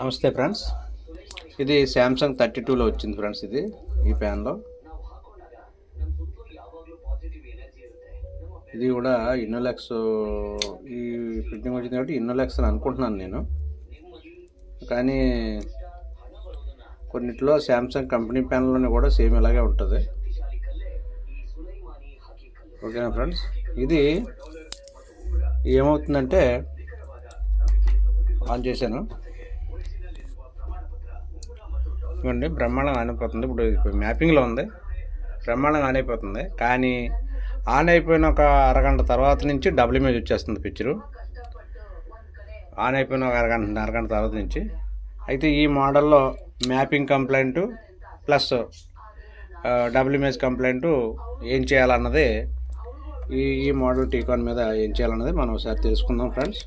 నమస్తే ఫ్రెండ్స్, ఇది శాంసంగ్ 32లో వచ్చింది ఫ్రెండ్స్. ఇది ఈ ప్యాన్లో ఇది కూడా ఇన్నోలెక్స్ ఈ ప్రింటింగ్ వచ్చింది కాబట్టి ఇన్నోలెక్స్ అని అనుకుంటున్నాను నేను. కానీ కొన్నిట్లో శాంసంగ్ కంపెనీ ప్యాన్లోనే కూడా సేమ్ ఇలాగే ఉంటుంది. ఓకేనా ఫ్రెండ్స్, ఇది ఏమవుతుందంటే ఆన్ చేశాను ఇవ్వండి, బ్రహ్మాండంగా ఆన్ అయిపోతుంది. ఇప్పుడు మ్యాపింగ్లో ఉంది, బ్రహ్మాండంగా ఆన్ అయిపోతుంది. కానీ ఆన్ అయిపోయిన ఒక అరగంట తర్వాత నుంచి డబుల్ ఇమేజ్ వచ్చేస్తుంది పిక్చరు. ఆన్ అయిపోయిన ఒక అరగంట తర్వాత నుంచి. అయితే ఈ మోడల్లో mapping complaint plus double image complaint ఏం చేయాలన్నది ఈ మోడల్ టీకాన్ మీద ఏం చేయాలన్నది మనం ఒకసారి తెలుసుకుందాం ఫ్రెండ్స్.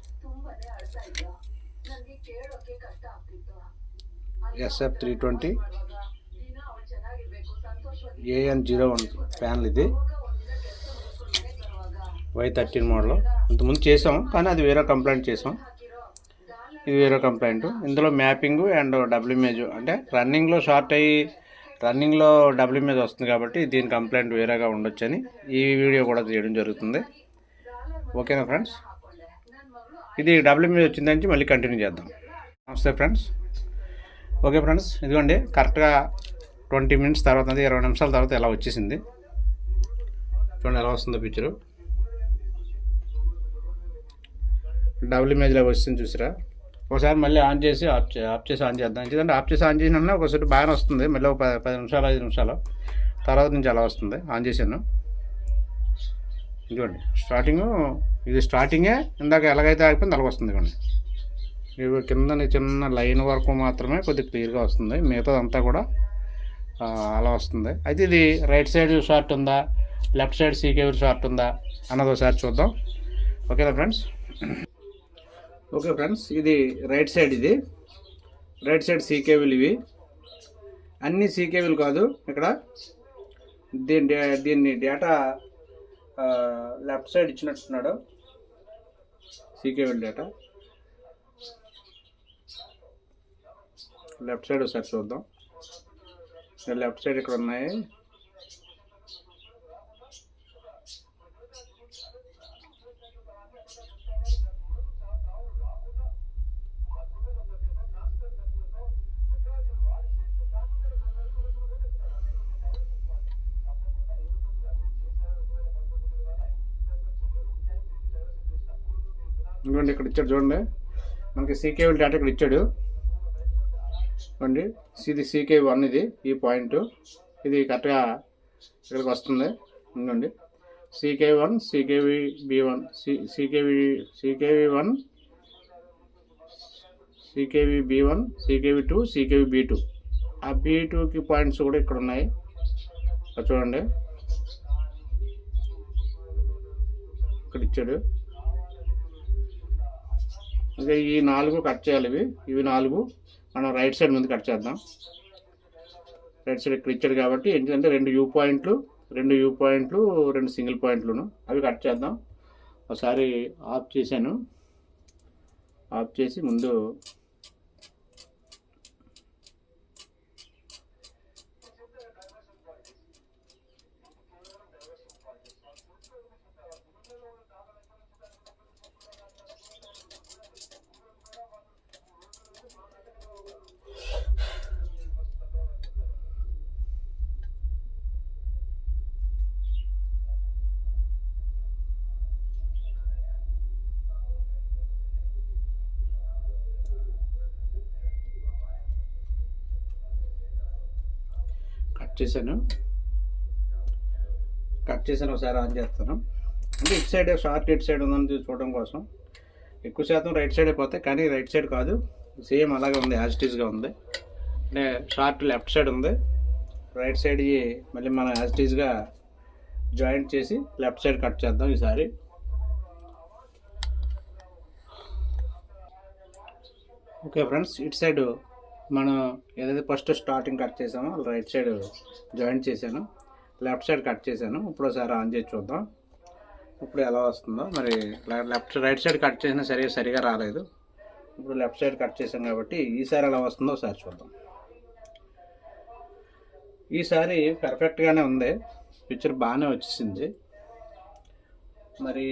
SF320 AN01 ప్యానల్ ఇది Y13 మోడల్. ఇంతకుముందు చేసాం కానీ అది వేరే కంప్లైంట్ చేసాం, ఇది వేరే కంప్లైంట్. ఇందులో మ్యాపింగ్ అండ్ డబుల్ ఇమేజ్ అంటే రన్నింగ్లో షార్ట్ అయ్యి రన్నింగ్లో డబుల్ ఇమేజ్ వస్తుంది కాబట్టి దీని కంప్లైంట్ వేరేగా ఉండొచ్చని ఈ వీడియో కూడా చేయడం జరుగుతుంది. ఓకేనా ఫ్రెండ్స్, ఇది డబుల్ ఇమేజ్ వచ్చిందని మళ్ళీ కంటిన్యూ చేద్దాం. నమస్తే ఫ్రెండ్స్. ఓకే ఫ్రెండ్స్, ఇదిగోండి కరెక్ట్గా 20 మినిట్స్ తర్వాత 20 నిమిషాల తర్వాత ఎలా వచ్చేసింది చూడండి, ఎలా వస్తుందో పిక్చరు. డబుల్ ఇమేజ్లో వచ్చింది చూసారా. ఒకసారి మళ్ళీ ఆన్ చేసి ఆఫ్ చేసి ఆన్ చేద్దాం. ఎందుకంటే ఆఫ్ చేసి ఆన్ చేసిన ఒకసారి బాగానే వస్తుంది, మళ్ళీ ఒక 10 నిమిషాలు 5 నిమిషాలు తర్వాత నుంచి అలా వస్తుంది. ఆన్ చేశాను ఇదిగోండి, ఇది స్టార్టింగే ఇందాక ఎలాగైతే ఆగిపోయింది అలాగ వస్తుంది. ఇవ్వండి, ఇవి కింద చిన్న లైన్ వరకు మాత్రమే కొద్దిగా క్లియర్గా వస్తుంది, మిగతాదంతా కూడా అలా వస్తుంది. అయితే ఇది రైట్ సైడ్ షార్ట్ ఉందా లెఫ్ట్ సైడ్ సీకేవీ షార్ట్ ఉందా అన్నది ఒకసారి చూద్దాం. ఓకేనా ఫ్రెండ్స్. ఓకే ఫ్రెండ్స్, ఇది రైట్ సైడ్, ఇది రైట్ సైడ్ సీకేవీలు. ఇవి అన్ని సీకేవీలు కాదు, ఇక్కడ దీన్ని డేటా లెఫ్ట్ సైడ్ ఇచ్చినట్టున్నాడు సీకేవీల డేటా. లెఫ్ట్ సైడ్ ఒకసారి చూద్దాం. లెఫ్ట్ సైడ్ ఇక్కడ ఉన్నాయి. ఇంకోండి ఇక్కడ ఇచ్చాడు చూడండి, మనకి సీకేవీ డేటా ఇక్కడ ఇచ్చాడు అండి. ఇది CK1, ఇది ఈ పాయింట్, ఇది కరెక్ట్గా ఇక్కడికి వస్తుంది. ఇంకోండి CK1 CKVB1 CKV1 CKVB1 CKV2 CKVB2 ఆ B2కి పాయింట్స్ కూడా ఇక్కడ ఉన్నాయి చూడండి, ఇక్కడ ఇచ్చాడు. ఇంకా ఈ 4 కట్ చేయాలి. ఇవి 4 మనం రైట్ సైడ్ ముందు కట్ చేద్దాం. రైట్ సైడ్ ఇక్కడ ఇచ్చాడు కాబట్టి ఏంటంటే 2 యూ పాయింట్లు 2 సింగిల్ పాయింట్లును అవి కట్ చేద్దాం. ఒకసారి ఆఫ్ చేశాను, ఆఫ్ చేసి ముందు కట్ చేశాను ఒకసారి ఆన్ చేస్తాను. అంటే ఇటు సైడ్ షార్ట్ ఇటు సైడ్ ఉందని చూడడం కోసం. ఎక్కువ శాతం రైట్ సైడ్ అయిపోతాయి కానీ రైట్ సైడ్ కాదు, సేమ్ అలాగే ఉంది, యాజిటీస్గా ఉంది. అంటే షార్ట్ లెఫ్ట్ సైడ్ ఉంది, రైట్ సైడ్ మళ్ళీ మనం యాజిటీస్గా జాయింట్ చేసి లెఫ్ట్ సైడ్ కట్ చేద్దాం ఈసారి. ఓకే ఫ్రెండ్స్, ఇటు సైడ్ మనం ఏదైతే ఫస్ట్ స్టార్టింగ్ కట్ చేసామో రైట్ సైడ్ జాయింట్ చేశాను, లెఫ్ట్ సైడ్ కట్ చేశాను. ఇప్పుడు ఒకసారి ఆన్ చేసి చూద్దాం ఇప్పుడు ఎలా వస్తుందో. మరి రైట్ సైడ్ కట్ చేసినా సరిగా రాలేదు. ఇప్పుడు లెఫ్ట్ సైడ్ కట్ చేసాం కాబట్టి ఈసారి ఎలా వస్తుందో ఒకసారి చూద్దాం. ఈసారి పర్ఫెక్ట్గానే ఉంది, పిక్చర్ బాగానే వచ్చేసింది. మరి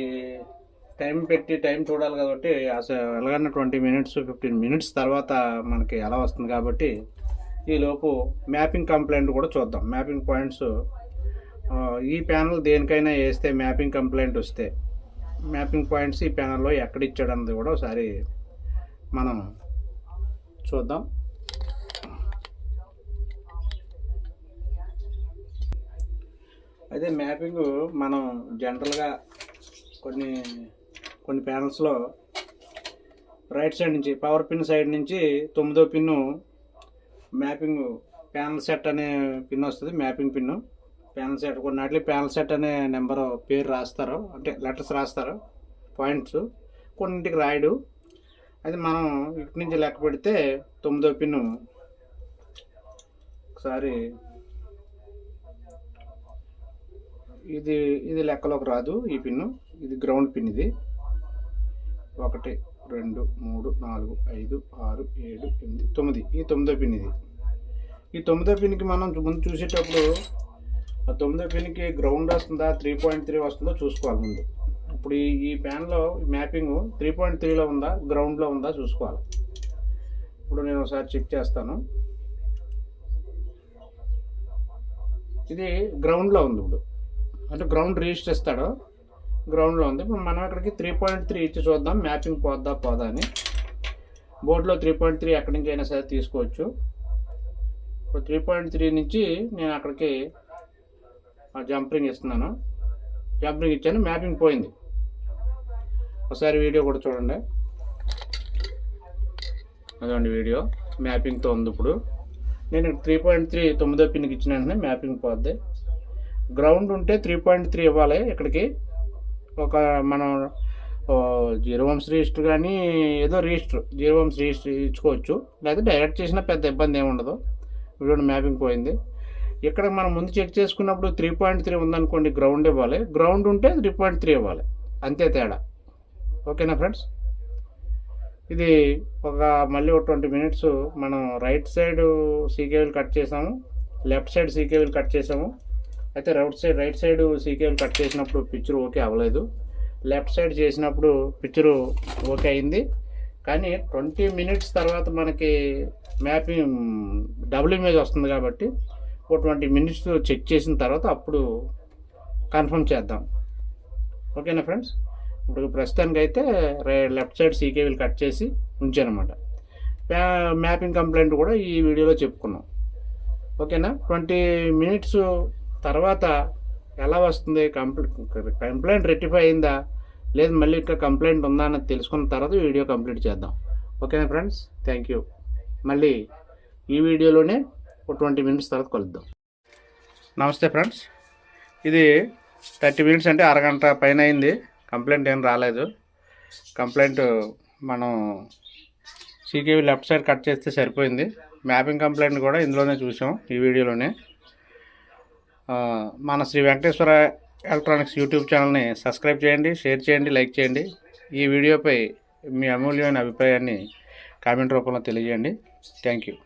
టైం పెట్టి టైం చూడాలి కాబట్టి అసలు ఎలాగన్నా 20 మినిట్స్ 15 మినిట్స్ తర్వాత మనకి ఎలా వస్తుంది కాబట్టి ఈలోపు మ్యాపింగ్ కంప్లైంట్ కూడా చూద్దాం. మ్యాపింగ్ పాయింట్స్ ఈ ప్యానల్ దేనికైనా వేస్తే మ్యాపింగ్ కంప్లైంట్ వస్తే మ్యాపింగ్ పాయింట్స్ ఈ ప్యానల్లో ఎక్కడ ఇచ్చాడు అన్నది కూడా ఒకసారి మనం చూద్దాం. అయితే మ్యాపింగ్ మనం జనరల్గా కొన్ని ప్యానల్స్లో రైట్ సైడ్ నుంచి పవర్ పిన్ సైడ్ నుంచి 9వ పిన్ను మ్యాపింగ్ ప్యానల్ సెట్ అనే పిన్ వస్తుంది. మ్యాపింగ్ పిన్ను ప్యానల్ సెట్ కొన్నిటికి ప్యానల్ సెట్ అనే నెంబర్ పేరు రాస్తారు, అంటే లెటర్స్ రాస్తారు పాయింట్స్, కొన్నింటికి రాయడు. అది మనం ఇటు నుంచి లెక్క పెడితే 9వ పిన్ను ఒకసారి ఇది లెక్కలోకి రాదు. ఈ పిన్ను ఇది గ్రౌండ్ పిన్, ఇది 1 2 3 4 5 6 7 8 9 ఈ 9వ పిన్. ఈ 9వ పిన్కి మనం ముందు చూసేటప్పుడు ఆ 9వ పిన్కి గ్రౌండ్ వస్తుందా 3.3 వస్తుందో చూసుకోవాలి ముందు. ఇప్పుడు ఈ ప్యాన్లో మ్యాపింగ్ 3.3లో ఉందా గ్రౌండ్లో ఉందా చూసుకోవాలి. ఇప్పుడు నేను ఒకసారి చెక్ చేస్తాను. ఇది గ్రౌండ్లో ఉంది, ఇప్పుడు అంటే గ్రౌండ్ రిజిస్టర్ ఇస్తాడు, గ్రౌండ్లో ఉంది. ఇప్పుడు మనం ఇక్కడికి 3.3 ఇచ్చి చూద్దాం మ్యాపింగ్ పోదా అని. బోర్డులో 3.3 ఎక్కడి నుంచి అయినా సరే తీసుకోవచ్చు. ఇప్పుడు 3.3 నుంచి నేను అక్కడికి జంపరింగ్ ఇస్తున్నాను. జంపరింగ్ ఇచ్చాను, మ్యాపింగ్ పోయింది. ఒకసారి వీడియో కూడా చూడండి. అదండి వీడియో మ్యాపింగ్తో ఉంది. ఇప్పుడు నేను 3.3 9వ పిన్కి ఇచ్చిన వెంటనే మ్యాపింగ్ పోద్ది. గ్రౌండ్ ఉంటే 3.3 ఇవ్వాలి. ఇక్కడికి ఒక మనం 0 ohms రిజిస్టర్ కానీ ఏదో రిజిస్టర్ 0 ohms రిజిస్టర్ ఇచ్చుకోవచ్చు, లేదా డైరెక్ట్ చేసినా పెద్ద ఇబ్బంది ఏమి ఉండదు. వీడియో మ్యాపింగ్ పోయింది. ఇక్కడ మనం ముందు చెక్ చేసుకున్నప్పుడు 3.3 ఉందనుకోండి గ్రౌండ్ ఇవ్వాలి, గ్రౌండ్ ఉంటే 3.3 ఇవ్వాలి, అంతే తేడా. ఓకేనా ఫ్రెండ్స్? ఇది మళ్ళీ ఒక 20 మినిట్స్ మనం రైట్ సైడ్ సీకేబుల్ కట్ చేసాము, లెఫ్ట్ సైడ్ సీకేబుల్ కట్ చేసాము. అయితే రైట్ సైడ్ సీకేబుల్ కట్ చేసినప్పుడు పిక్చర్ ఓకే అవ్వలేదు, లెఫ్ట్ సైడ్ చేసినప్పుడు పిక్చరు ఓకే అయింది. కానీ 20 మినిట్స్ తర్వాత మనకి మ్యాపింగ్ డబుల్ ఇమేజ్ వస్తుంది కాబట్టి ఒక 20 మినిట్స్ చెక్ చేసిన తర్వాత అప్పుడు కన్ఫర్మ్ చేద్దాం. ఓకేనా ఫ్రెండ్స్? ఇప్పుడు ప్రస్తుతానికి అయితే లెఫ్ట్ సైడ్ సీకేబుల్ కట్ చేసి ఉంచానమాట. మ్యాపింగ్ కంప్లైంట్ కూడా ఈ వీడియోలో చెప్పుకున్నాం. ఓకేనా? 20 మినిట్స్ తర్వాత ఎలా వస్తుంది, కంప్లైంట్ రెక్టిఫై అయిందా లేదు మళ్ళీ ఇంకా కంప్లైంట్ ఉందా అన్నది తెలుసుకున్న తర్వాత వీడియో కంప్లీట్ చేద్దాం. ఓకేనా ఫ్రెండ్స్? Thank you. మళ్ళీ ఈ వీడియోలోనే ఒక 20 మినిట్స్ తర్వాత కలుద్దాం. నమస్తే ఫ్రెండ్స్, ఇది 30 మినిట్స్ అంటే అరగంట పైన అయింది, కంప్లైంట్ ఏం రాలేదు. కంప్లైంట్ మనం సీకేవీ లెఫ్ట్ సైడ్ కట్ చేస్తే సరిపోయింది. మ్యాపింగ్ కంప్లైంట్ కూడా ఇందులోనే చూసాం, ఈ వీడియోలోనే. మన శ్రీ వెంకటేశ్వర ఎలక్ట్రానిక్స్ యూట్యూబ్ ఛానల్ని సబ్స్క్రైబ్ చేయండి, షేర్ చేయండి, లైక్ చేయండి. ఈ వీడియోపై మీ అమూల్యమైన అభిప్రాయాన్ని కామెంట్ రూపంలో తెలియజేయండి. Thank you.